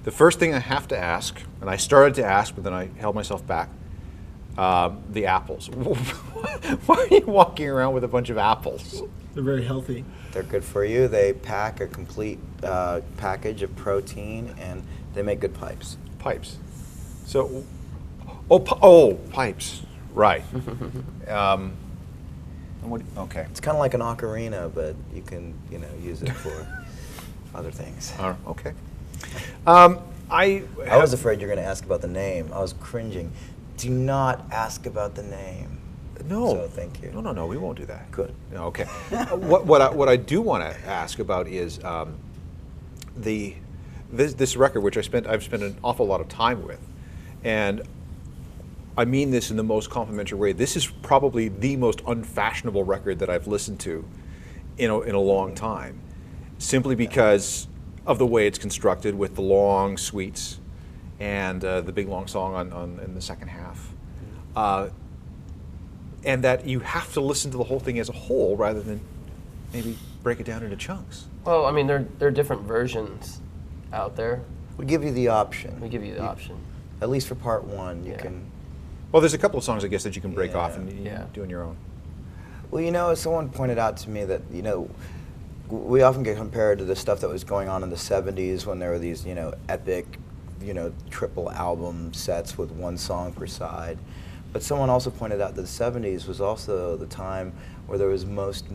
The first thing I have to ask, and I started to ask, but then I held myself back, the apples. Why are you walking around with a bunch of apples? They're very healthy. They're good for you. They pack a complete package of protein, and they make good pipes. Pipes. So, oh, pipes. Right. Okay. It's kind of like an ocarina, but you can, use it for other things. Okay. I was afraid you were going to ask about the name. I was cringing. Do not ask about the name. No. So thank you. No. We won't do that. Good. Okay. What I do want to ask about is this record, which I've spent an awful lot of time with, and I mean this in the most complimentary way. This is probably the most unfashionable record that I've listened to in a long time, simply because of the way it's constructed with the long suites and the big long song in the second half, and that you have to listen to the whole thing as a whole rather than maybe break it down into chunks. Well, I mean, there are different versions out there. We give you the option. We give you the option. At least for part one, you can. Well, there's a couple of songs, I guess, that you can break off and do on your own. Well, someone pointed out to me that, we often get compared to the stuff that was going on in the 70s when there were these, epic, triple album sets with one song per side. But someone also pointed out that the 70s was also the time where there was most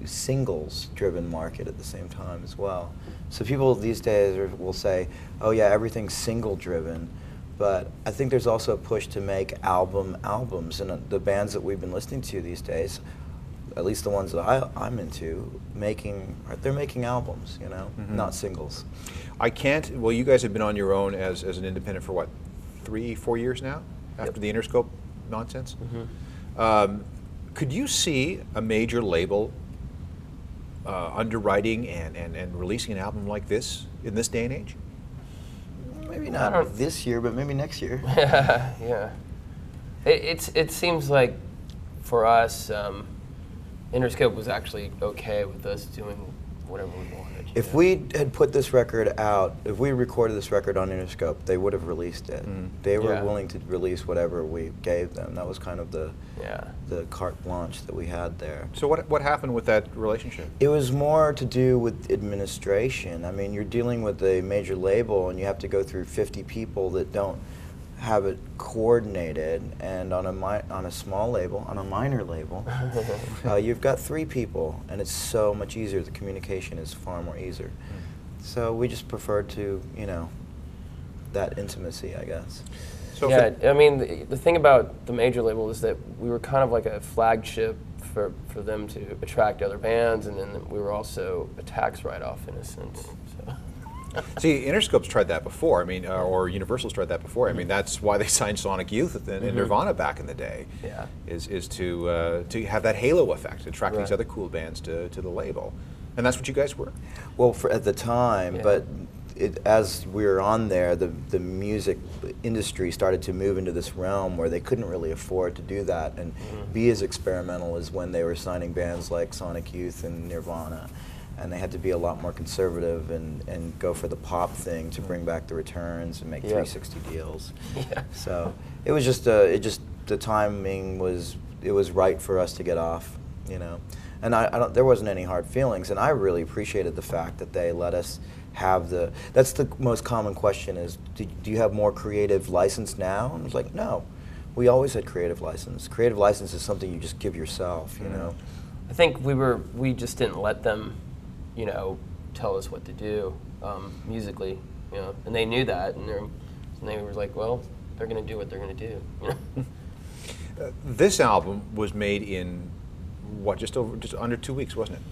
singles-driven market at the same time as well. So people these days will say, oh yeah, everything's single-driven. But I think there's also a push to make albums, and the bands that we've been listening to these days, at least the ones that I'm into, they're making albums, not singles. Well, you guys have been on your own as an independent for what, 3-4 years now, after the Interscope nonsense? Could you see a major label underwriting and releasing an album like this in this day and age? Maybe not this year, but maybe next year. Yeah. It seems like for us, Interscope was actually okay with us doing whatever we wanted. If we had put this record out, if we recorded this record on Interscope, they would have released it. They were willing to release whatever we gave them. That was kind of the carte blanche that we had there. So what happened with that relationship? It was more to do with administration. I mean, you're dealing with a major label, and you have to go through 50 people that don't have it coordinated, and on a small label, on a minor label, you've got 3 people, and it's so much easier. The communication is far more easier. So we just preferred to, that intimacy, I guess. So I mean, the thing about the major label is that we were kind of like a flagship for them to attract other bands, and then we were also a tax write-off in a sense. So. See, Interscope's tried that before. I mean, or Universal's tried that before. I mean, that's why they signed Sonic Youth and Nirvana back in the day. Yeah. Is to have that halo effect, attract these other cool bands to the label, and that's what you guys were. Well, at the time, but as we were on there, the music industry started to move into this realm where they couldn't really afford to do that and be as experimental as when they were signing bands like Sonic Youth and Nirvana. And they had to be a lot more conservative and go for the pop thing to bring back the returns and make 360 deals. So it was just the timing was right for us to get off, And there wasn't any hard feelings, and I really appreciated the fact that they let us have that's the most common question is, do you have more creative license now? And I was like, no, we always had creative license. Creative license is something you just give yourself, I think we just didn't let them tell us what to do musically, and they knew that, and they were like, well, they're going to do what they're going to do. This album was made in what, just under 2 weeks, wasn't it?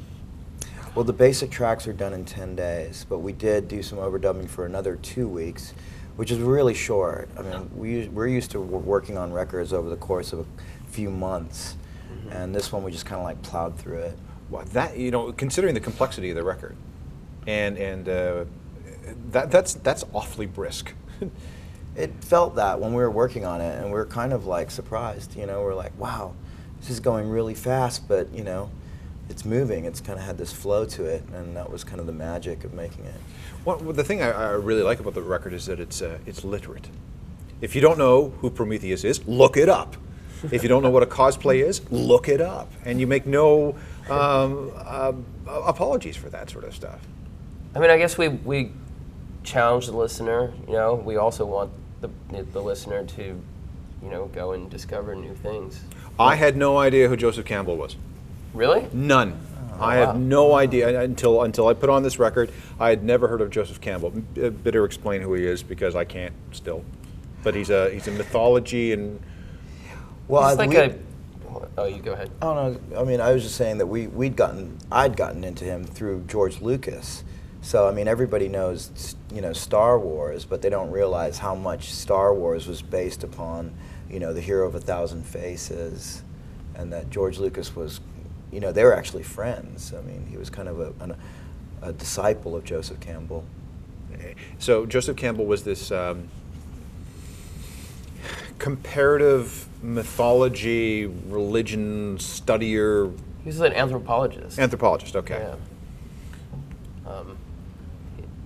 Well, the basic tracks are done in 10 days, but we did do some overdubbing for another 2 weeks, which is really short. I mean, we're used to working on records over the course of a few months, and this one we just kind of like plowed through it. Well, that, considering the complexity of the record, and that's awfully brisk. It felt that when we were working on it, and we were kind of like surprised. We're like, wow, this is going really fast, but it's moving. It's kind of had this flow to it, and that was kind of the magic of making it. Well, the thing I really like about the record is that it's literate. If you don't know who Prometheus is, look it up. If you don't know what a cosplay is, look it up. And you make no apologies for that sort of stuff. I mean, I guess we challenge the listener. You know, we also want the listener to, you know, go and discover new things. I had no idea who Joseph Campbell was. Really? None. I had no idea until I put on this record. I had never heard of Joseph Campbell. Better explain who he is because I can't still. But he's a mythology and. Well, it's like oh, you go ahead. Oh no, I mean, I was just saying that I'd gotten into him through George Lucas. So I mean, everybody knows, you know, Star Wars, but they don't realize how much Star Wars was based upon, you know, the hero of 1,000 faces, and that George Lucas was, you know, they were actually friends. I mean, he was kind of a disciple of Joseph Campbell. So Joseph Campbell was this comparative mythology, religion studier. He was an anthropologist. Anthropologist, okay. Yeah.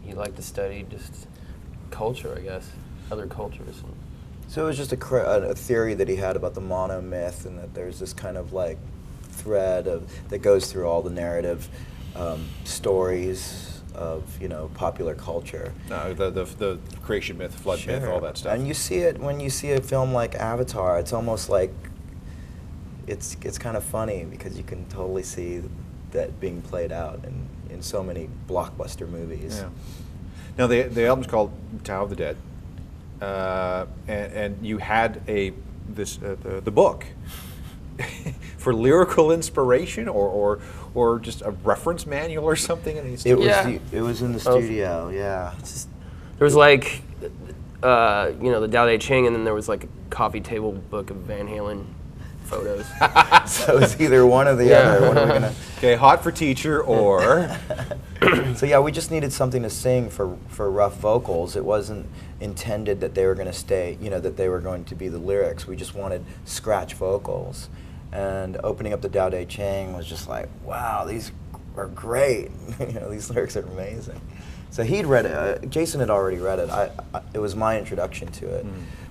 He liked to study just culture, I guess, other cultures. So it was just a theory that he had about the monomyth, and that there's this kind of like thread that goes through all the narrative stories of, you know, popular culture. No, the creation myth, flood myth, all that stuff. And you see it when you see a film like Avatar. It's almost like it's kind of funny because you can totally see that being played out in so many blockbuster movies. Yeah. Now the album's called Tao of the Dead, and you had the book for lyrical inspiration or just a reference manual or something. It was in the studio. Yeah. There was like you know, the Tao Te Ching, and then there was like a coffee table book of Van Halen photos. So it's either one or the other. What are we gonna? Okay, hot for teacher or. So yeah, we just needed something to sing for rough vocals. It wasn't intended that they were going to stay, you know, that they were going to be the lyrics. We just wanted scratch vocals. And opening up the Tao Te Ching was just like, wow, these are great. You know, these lyrics are amazing. So he'd read it. Jason had already read it. It was my introduction to it.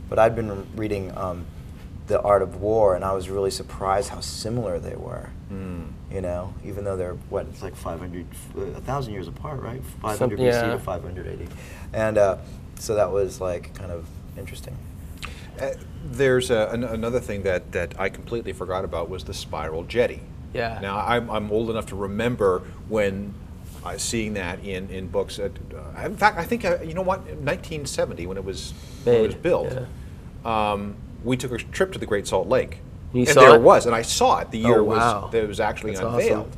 But I'd been reading The Art of War, and I was really surprised how similar they were. You know, even though they're it's like 1,000 years apart, right? 500 BC to 500 AD, and so that was like kind of interesting. There's another thing that I completely forgot about was the spiral jetty. Yeah. Now I'm old enough to remember when seeing that in books. In fact, I think you know what, 1970 when it was built. Yeah. We took a trip to the Great Salt Lake. And there it was, and I saw it. The year it was actually unveiled.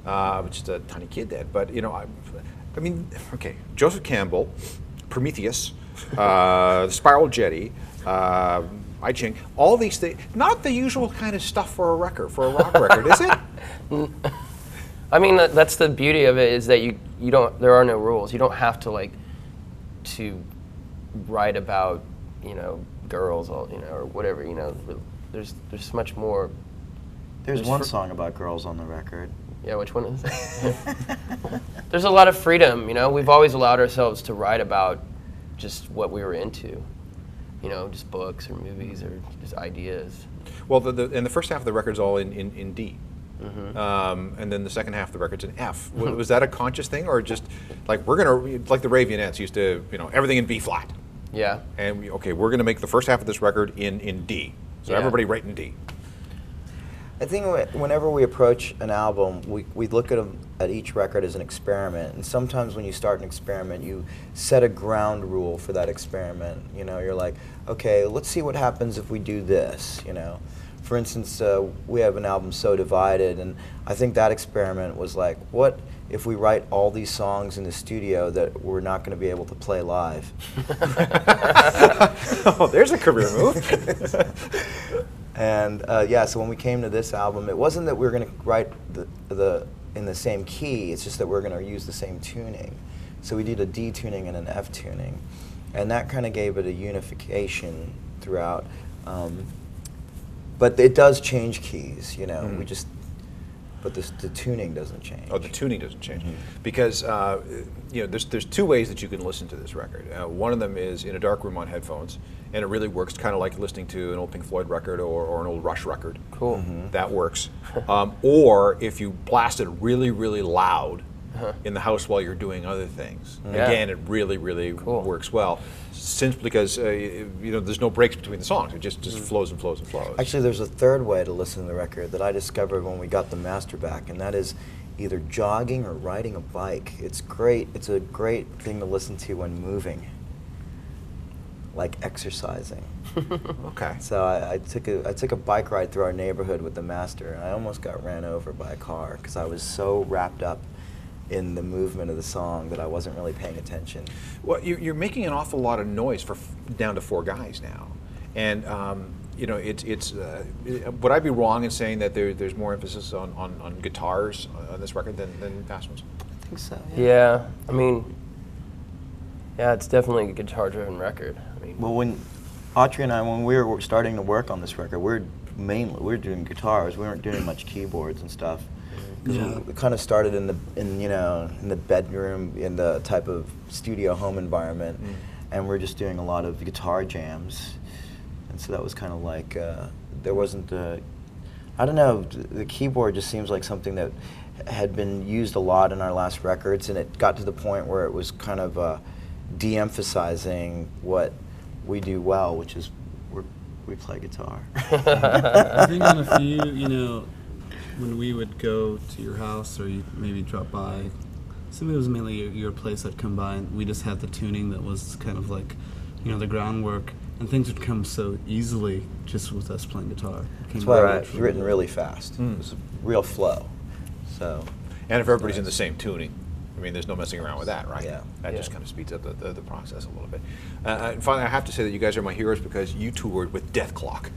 Awesome. I was just a tiny kid then, but you know, I mean, okay, Joseph Campbell, Prometheus, the Spiral Jetty, I Ching, all these things. Not the usual kind of stuff for a rock record, is it? I mean, that's the beauty of it, is that you don't. There are no rules. You don't have to to write about, you know, girls, you know, or whatever, you know. There's much more. There's one song about girls on the record. Yeah, which one is it? There's a lot of freedom, you know. We've always allowed ourselves to write about just what we were into, you know, just books or movies or just ideas. Well, and the first half of the record's all in D. And then the second half of the record's in F. Was that a conscious thing, or just like we're gonna, like the Ravionettes used to, you know, everything in B flat? Yeah. And we're gonna make the first half of this record in D. So everybody write in D. I think whenever we approach an album, we look at each record as an experiment. And sometimes when you start an experiment, you set a ground rule for that experiment. You know, you're like, okay, let's see what happens if we do this, you know. For instance, we have an album, So Divided, and I think that experiment was like, what if we write all these songs in the studio that we're not going to be able to play live? Oh, there's a career move. And yeah, so when we came to this album, it wasn't that we were going to write in the same key, it's just that we're going to use the same tuning. So we did a D tuning and an F tuning, and that kind of gave it a unification throughout. But it does change keys, you know. But the tuning doesn't change. Oh, the tuning doesn't change, because you know, there's two ways that you can listen to this record. One of them is in a dark room on headphones, and it really works, kind of like listening to an old Pink Floyd record or an old Rush record. Cool. That works. Or if you blast it really, really loud in the house while you're doing other things, again, it really, really works well. Simply because you know, there's no breaks between the songs; it just flows and flows and flows. Actually, there's a third way to listen to the record that I discovered when we got the master back, and that is either jogging or riding a bike. It's great. It's a great thing to listen to when moving, like exercising. Okay. So I took a bike ride through our neighborhood with the master, and I almost got ran over by a car because I was so wrapped up in the movement of the song that I wasn't really paying attention. Well, you're making an awful lot of noise for down to 4 guys now, and you know, it's. Would I be wrong in saying that there's more emphasis on guitars on this record than past ones? I think so. Yeah, I mean, yeah, it's definitely a guitar-driven record. I mean, Well, when Autry and I, when we were starting to work on this record, we were doing guitars. We weren't doing much keyboards and stuff. We kind of started in the bedroom, in the type of studio home environment, and we're just doing a lot of guitar jams, and so that was kind of like there wasn't I don't know, the keyboard just seems like something that had been used a lot in our last records, and it got to the point where it was kind of de-emphasizing what we do well, which is we play guitar. I think on a few, you know, when we would go to your house or you maybe drop by, so it was mainly your place that come by, and we just had the tuning that was kind of like, you know, the groundwork, and things would come so easily just with us playing guitar. That's why it's written really fast. It was a real flow. So. And if everybody's in the same tuning, I mean, there's no messing around with that, right? Yeah. That just kind of speeds up the process a little bit. And finally, I have to say that you guys are my heroes because you toured with Death Clock.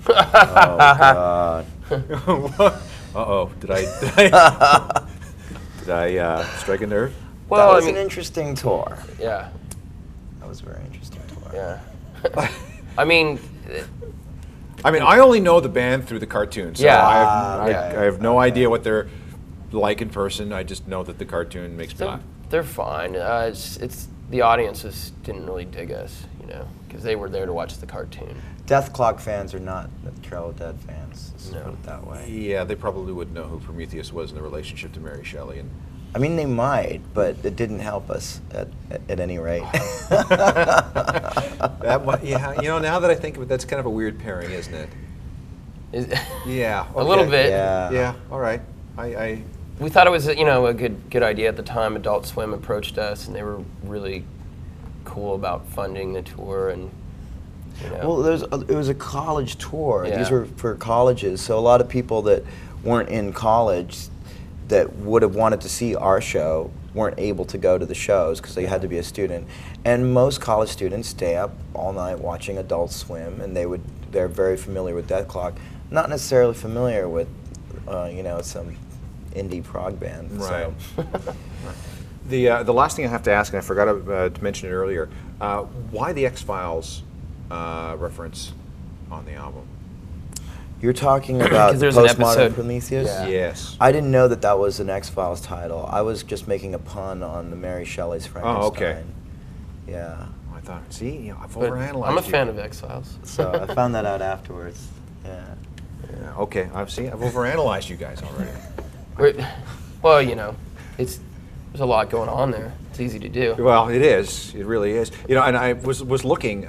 Oh God. Uh-oh, did I strike a nerve? well, That was I mean, an interesting tour. yeah, That was a very interesting tour. yeah. I mean, I only know the band through the cartoon, so Yeah. I have no idea what they're like in person. I just know that the cartoon makes me laugh. they're fine. It's the audiences didn't really dig us, you know, because they were there to watch the cartoon. Death Clock fans are not Trail of Dead fans. Let's put it that way. Yeah, they probably wouldn't know who Prometheus was in the relationship to Mary Shelley. And I mean, they might, but it didn't help us at any rate. yeah, you know, now that I think of it, that's kind of a weird pairing, isn't it? Yeah, A little bit. Yeah. Yeah, all right. We thought it was, you know, a good idea at the time. Adult Swim approached us, and they were really cool about funding the tour, and you know. Well, it was a college tour. Yeah. These were for colleges, so a lot of people that weren't in college that would have wanted to see our show weren't able to go to the shows because they had to be a student. And most college students stay up all night watching Adult Swim, and they're very familiar with Death Clock, not necessarily familiar with you know, some indie prog band. Right. So. The last thing I have to ask, and I forgot to mention it earlier, why the X-Files reference on the album? You're talking about 'Cause there's an Postmodern episode- Prometheus? Yeah. Yes. I didn't know that was an X-Files title. I was just making a pun on the Mary Shelley's Frankenstein. Oh, okay. Yeah. I thought, see, you know, I've But overanalyzed I'm a you. fan of X-Files. So I found that out afterwards. Yeah. Yeah, okay, I've overanalyzed you guys already. Well, you know, there's a lot going on there. It's easy to do. Well, it is. It really is. You know, and I was looking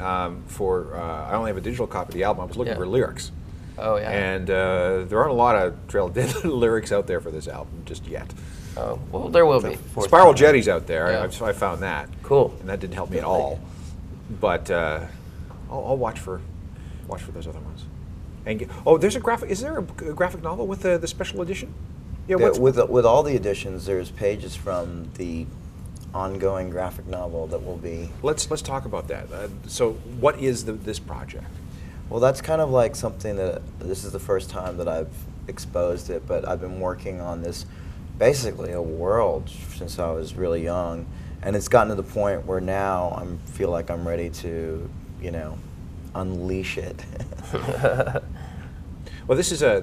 for. I only have a digital copy of the album. I was looking Yeah. for lyrics, Oh yeah. and there aren't a lot of Trail of Dead lyrics out there for this album just yet. Oh well, there will be. Spiral Jetty's out there. Yeah. I found that. Cool. And that didn't help me at all. But I'll watch for those other ones. And there's a graphic. Is there a graphic novel with the special edition? Yeah. With all the editions, there's pages from the ongoing graphic novel that will be. Let's talk about that. So, what is this project? Well, that's kind of like something that this is the first time that I've exposed it, but I've been working on this basically a world since I was really young, and it's gotten to the point where now I feel like I'm ready to, you know, unleash it. Well, this is a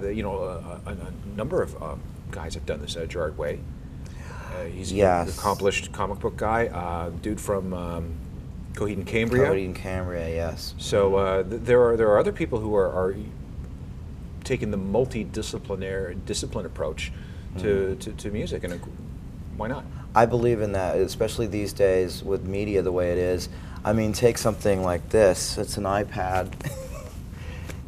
number of guys have done this Gerard Way. He's Yes. an accomplished comic book guy, dude from Coheed and Cambria. Coheed and Cambria, yes. So there are other people who are taking the discipline approach to music, and why not? I believe in that, especially these days with media the way it is. I mean, take something like this. It's an iPad.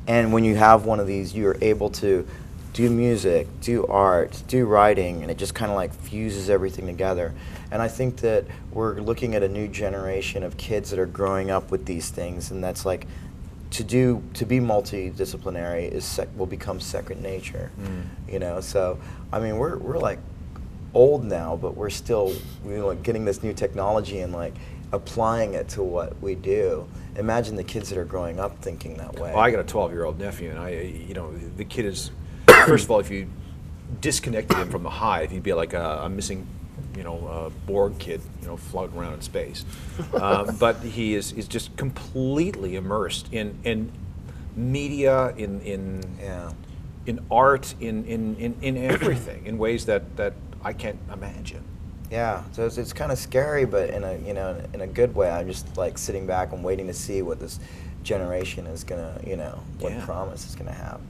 And when you have one of these, you're able to do music, do art, do writing, and it just kind of like fuses everything together. And I think that we're looking at a new generation of kids that are growing up with these things, and that's like, to be multidisciplinary will become second nature, you know. So I mean, we're like old now, but we're still, you know, like getting this new technology and like applying it to what we do. Imagine the kids that are growing up thinking that way. Well, I got a 12-year-old nephew, and you know, the kid is, first of all, if you disconnected him from the hive, he'd be like a missing, you know, Borg kid, you know, floating around in space. But he is just completely immersed in media, in art, in everything, in ways that I can't imagine. Yeah, so it's kind of scary, but in a good way. I'm just like sitting back and waiting to see what this generation is gonna, you know, what promise is gonna have.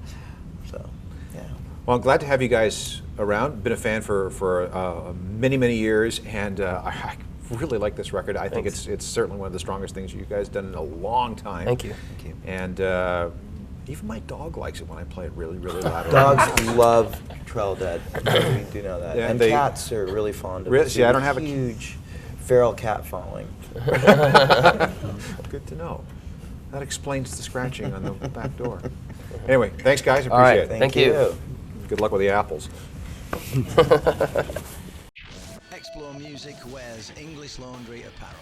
So, yeah. Well, I'm glad to have you guys around. Been a fan for many years, and I really like this record. I think it's certainly one of the strongest things you guys done in a long time. Thank you. Thank you. And even my dog likes it when I play it really loud. Dogs love Trail Dead. We do know that. Yeah, and cats are really fond of it. See, I don't have a huge feral cat following. Good to know. That explains the scratching on the back door. Anyway, thanks guys. Appreciate All right, it. thank you. Good luck with the apples. ExploreMusic wears English Laundry apparel.